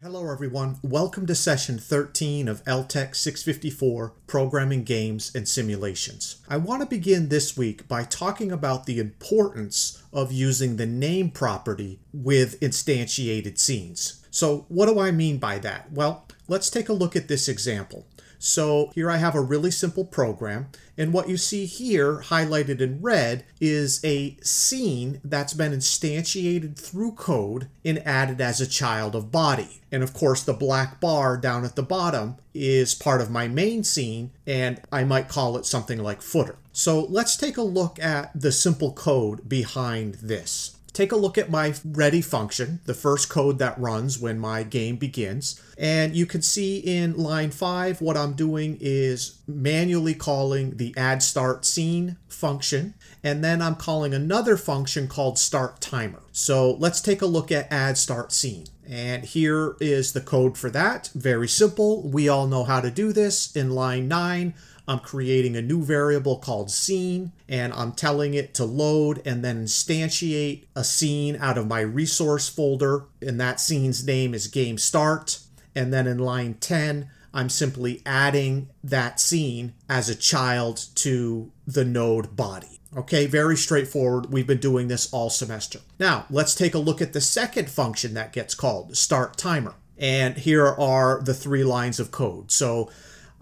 Hello everyone, welcome to session 13 of LTEC 654, Programming Games and Simulations. I want to begin this week by talking about the importance of using the name property with instantiated scenes. So what do I mean by that? Well, let's take a look at this example. So here I have a really simple program, and what you see here highlighted in red is a scene that's been instantiated through code and added as a child of body. And of course the black bar down at the bottom is part of my main scene, and I might call it something like footer. So let's take a look at the simple code behind this. Take a look at my ready function, the first code that runs when my game begins. And you can see in line 5, what I'm doing is manually calling the add start scene function. And then I'm calling another function called start timer. So let's take a look at add start scene. And here is the code for that. Very simple. We all know how to do this. In line 9, I'm creating a new variable called scene, and I'm telling it to load and then instantiate a scene out of my resource folder, and that scene's name is game start. And then in line 10, I'm simply adding that scene as a child to the node body. Okay, very straightforward. We've been doing this all semester. Now, let's take a look at the second function that gets called, start timer. And here are the 3 lines of code. So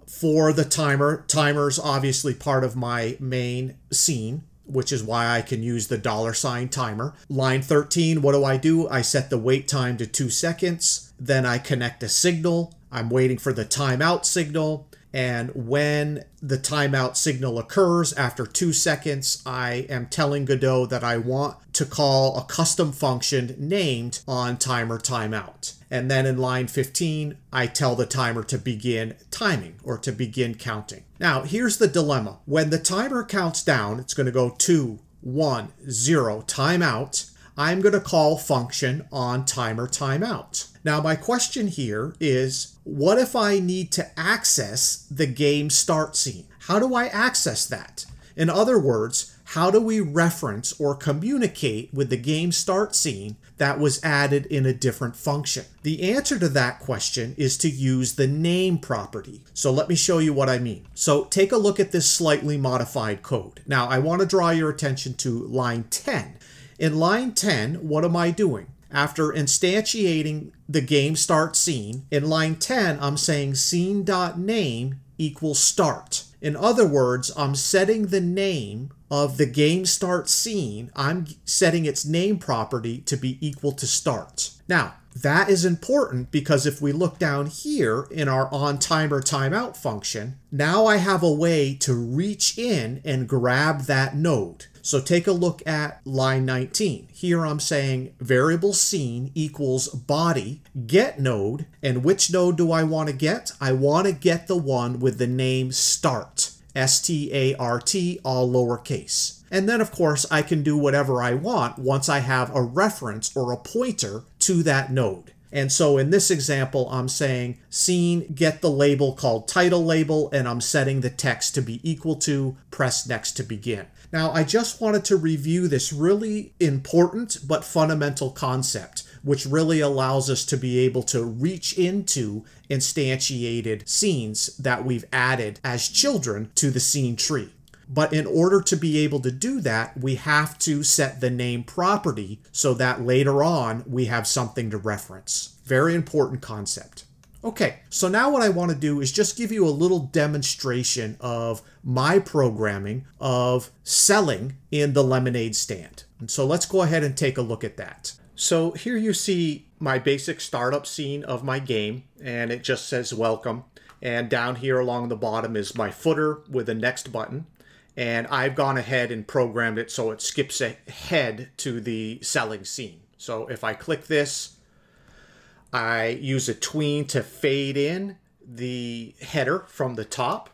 for the timer's obviously part of my main scene, which is why I can use the $ timer. Line 13, what do? I set the wait time to 2 seconds. Then I connect a signal. I'm waiting for the timeout signal. And when the timeout signal occurs after 2 seconds, I am telling Godot that I want to call a custom function named onTimerTimeout. And then in line 15, I tell the timer to begin timing or to begin counting. Now, here's the dilemma. When the timer counts down, it's going to go 2, 1, 0, timeout. I'm going to call function onTimerTimeout. Now, my question here is, what if I need to access the game start scene? How do I access that? In other words, how do we reference or communicate with the game start scene that was added in a different function? The answer to that question is to use the name property. So let me show you what I mean. So take a look at this slightly modified code. Now, I want to draw your attention to line 10. In line 10, what am I doing? After instantiating the game start scene, in line 10, I'm saying scene.name equals start. In other words, I'm setting the name of the game start scene. I'm setting its name property to be equal to start. Now, that is important because if we look down here in our onTimerTimeout function, now I have a way to reach in and grab that node. So take a look at line 19. Here I'm saying variable scene equals body get node. And which node do I want to get? I want to get the one with the name start. S-T-A-R-T, all lowercase. And then, of course, I can do whatever I want once I have a reference or a pointer to that node. And so in this example, I'm saying scene, get the label called title label, and I'm setting the text to be equal to, press next to begin. Now, I just wanted to review this really important but fundamental concept, which really allows us to be able to reach into instantiated scenes that we've added as children to the scene tree. But in order to be able to do that, we have to set the name property so that later on we have something to reference. Very important concept. Okay, so now what I want to do is just give you a little demonstration of my programming of selling in the lemonade stand. And so let's go ahead and take a look at that. So here you see my basic startup scene of my game, and it just says welcome. And down here along the bottom is my footer with a next button. And I've gone ahead and programmed it so it skips ahead to the selling scene. So if I click this, I use a tween to fade in the header from the top.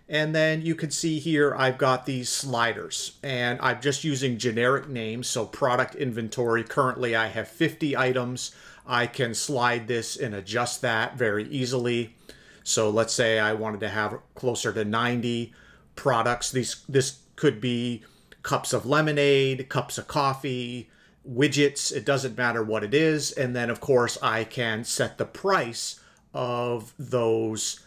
And then you can see here I've got these sliders. And I'm just using generic names. So product inventory, currently I have 50 items. I can slide this and adjust that very easily. So let's say I wanted to have closer to 90 products. This could be cups of lemonade, cups of coffee, widgets. It doesn't matter what it is. And then of course I can set the price of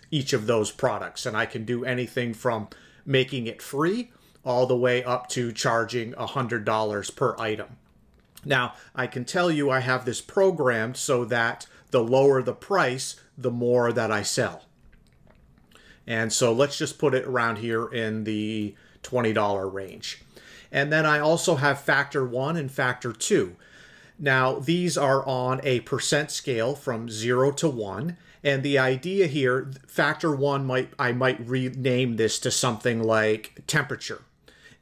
each of those products. And I can do anything from making it free all the way up to charging $100 per item. Now, I can tell you I have this programmed so that the lower the price, the more that I sell. And so let's just put it around here in the $20 range. And then I also have factor 1 and factor 2. Now, these are on a percent scale from 0 to 1. And the idea here, factor 1, I might rename this to something like temperature.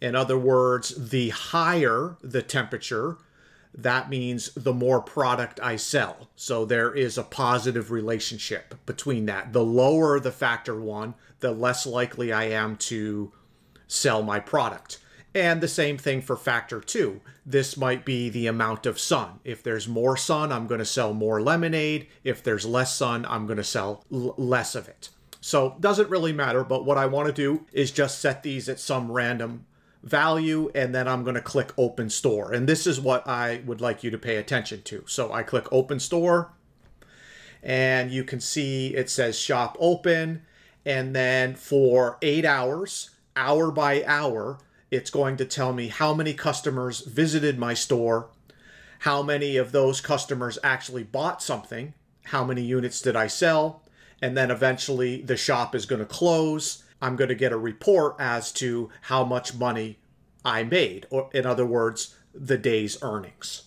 In other words, the higher the temperature, that means the more product I sell. So there is a positive relationship between that. The lower the factor 1, the less likely I am to sell my product. And the same thing for factor 2. This might be the amount of sun. If there's more sun, I'm going to sell more lemonade. If there's less sun, I'm going to sell less of it. So doesn't really matter, but what I want to do is just set these at some random value, and then I'm going to click Open Store. And this is what I would like you to pay attention to. So I click Open Store, and you can see it says Shop Open. And then for 8 hours, hour by hour, it's going to tell me how many customers visited my store, how many of those customers actually bought something, how many units did I sell, and then eventually the shop is going to close. I'm going to get a report as to how much money I made, or in other words, the day's earnings.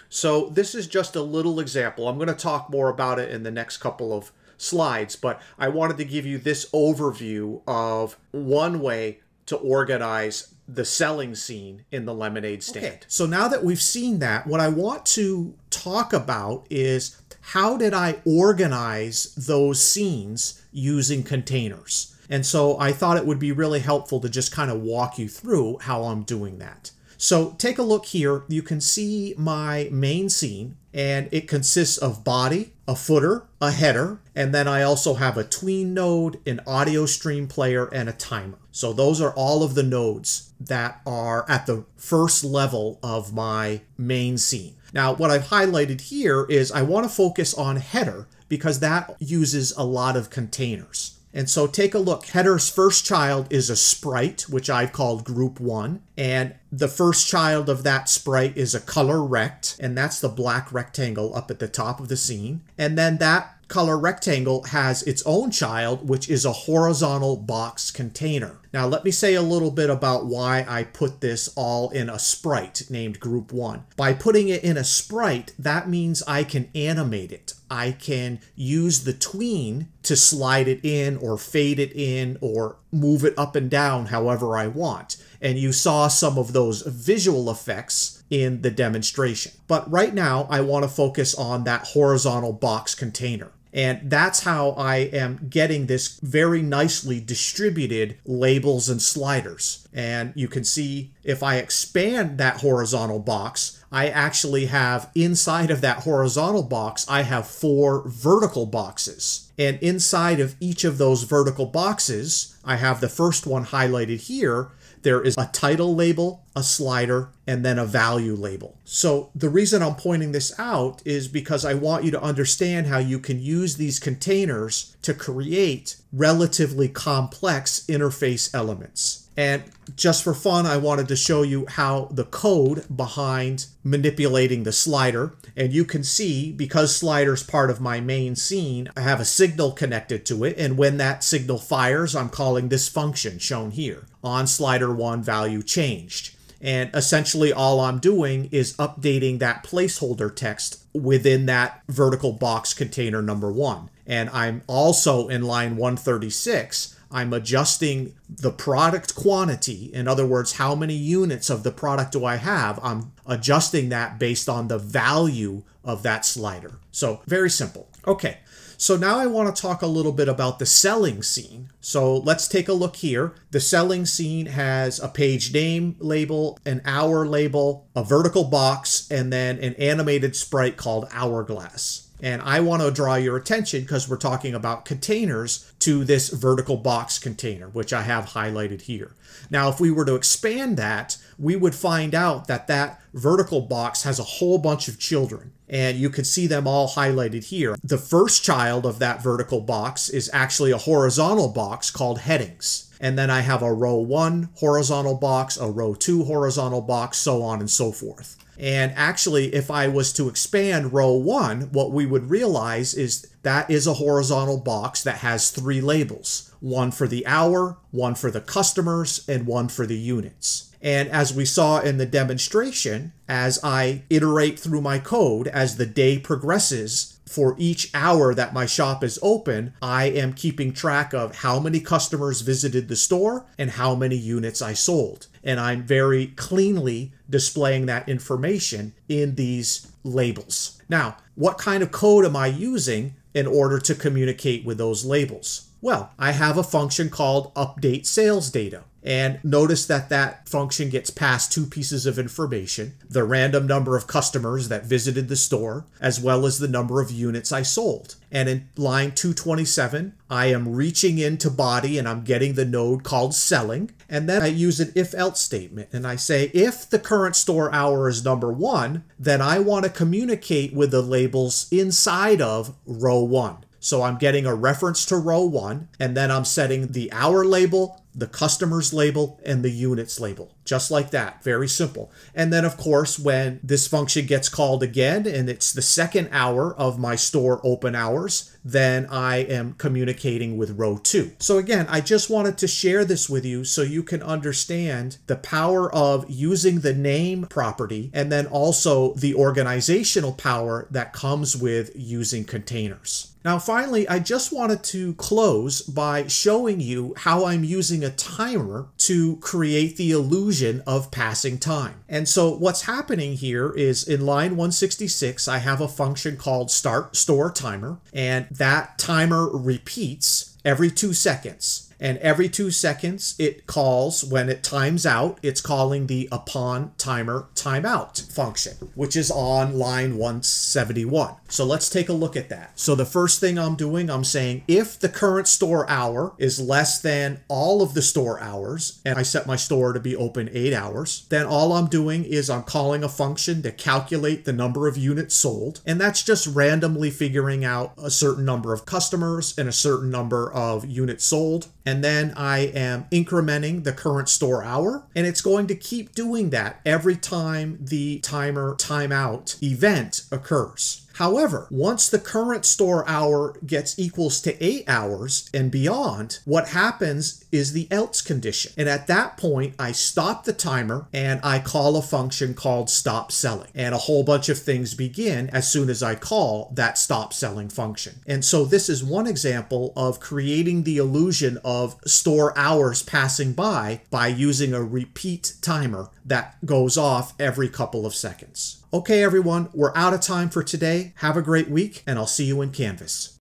So this is just a little example. I'm going to talk more about it in the next couple of slides, but I wanted to give you this overview of one way to organize the selling scene in the lemonade stand. Okay, so now that we've seen that, what I want to talk about is how did I organize those scenes using containers? And so I thought it would be really helpful to just kind of walk you through how I'm doing that. So take a look here. You can see my main scene, and it consists of body, a footer, a header, and then I also have a tween node, an audio stream player, and a timer. So those are all of the nodes that are at the first level of my main scene. Now, what I've highlighted here is I want to focus on header because that uses a lot of containers. And so take a look. Header's first child is a sprite, which I've called group 1. And the first child of that sprite is a color rect, and that's the black rectangle up at the top of the scene. And then that color rectangle has its own child, which is a horizontal box container. Now let me say a little bit about why I put this all in a sprite named group 1. By putting it in a sprite, that means I can animate it. I can use the tween to slide it in or fade it in or move it up and down however I want. And you saw some of those visual effects in the demonstration. But right now, I want to focus on that horizontal box container. And that's how I am getting this very nicely distributed labels and sliders. And you can see if I expand that horizontal box, I actually have inside of that horizontal box, I have 4 vertical boxes. And inside of each of those vertical boxes, I have the first one highlighted here. There is a title label, a slider, and then a value label. So the reason I'm pointing this out is because I want you to understand how you can use these containers to create relatively complex interface elements. And just for fun, I wanted to show you how the code behind manipulating the slider. And you can see, because slider is part of my main scene, I have a signal connected to it. And when that signal fires, I'm calling this function shown here, on slider 1 value changed. And essentially all I'm doing is updating that placeholder text within that vertical box container number 1. And I'm also in line 136, I'm adjusting the product quantity. In other words, how many units of the product do I have? I'm adjusting that based on the value of that slider. So very simple. Okay, so now I want to talk a little bit about the selling scene. So let's take a look here. The selling scene has a page name label, an hour label, a vertical box, and then an animated sprite called Hourglass. And I want to draw your attention, because we're talking about containers, to this vertical box container, which I have highlighted here. Now, if we were to expand that, we would find out that that vertical box has a whole bunch of children. And you can see them all highlighted here. The first child of that vertical box is actually a horizontal box called headings. And then I have a row 1 horizontal box, a row 2 horizontal box, so on and so forth. And actually, if I was to expand row 1, what we would realize is that is a horizontal box that has 3 labels. One for the hour, one for the customers, and one for the units. And as we saw in the demonstration, as I iterate through my code, as the day progresses, for each hour that my shop is open, I am keeping track of how many customers visited the store and how many units I sold. And I'm very cleanly displaying that information in these labels. Now, what kind of code am I using in order to communicate with those labels? Well, I have a function called update sales data. And notice that that function gets passed 2 pieces of information: the random number of customers that visited the store, as well as the number of units I sold. And in line 227, I am reaching into body and I'm getting the node called selling. And then I use an if-else statement. And I say, if the current store hour is number 1, then I want to communicate with the labels inside of row 1. So I'm getting a reference to row 1, and then I'm setting the hour label, the customers label, and the units label. Just like that. Very simple. And then, of course, when this function gets called again, and it's the second hour of my store open hours, then I am communicating with row 2. So again, I just wanted to share this with you so you can understand the power of using the name property, and then also the organizational power that comes with using containers. Now, finally, I just wanted to close by showing you how I'm using a timer to create the illusion of passing time. And so what's happening here is in line 166, I have a function called start store timer, and that timer repeats every 2 seconds. And every 2 seconds, it calls, when it times out, it's calling the upon timer timeout function, which is on line 171. So let's take a look at that. So the first thing I'm doing, I'm saying if the current store hour is less than all of the store hours, and I set my store to be open 8 hours, then all I'm doing is I'm calling a function to calculate the number of units sold. And that's just randomly figuring out a certain number of customers and a certain number of units sold. And then I am incrementing the current store hour, and it's going to keep doing that every time the timer timeout event occurs. However, once the current store hour gets equals to 8 hours and beyond, what happens is the else condition. And at that point, I stop the timer and I call a function called stop selling. And a whole bunch of things begin as soon as I call that stop selling function. And so this is one example of creating the illusion of store hours passing by using a repeat timer that goes off every couple of seconds. Okay, everyone, we're out of time for today. Have a great week, and I'll see you in Canvas.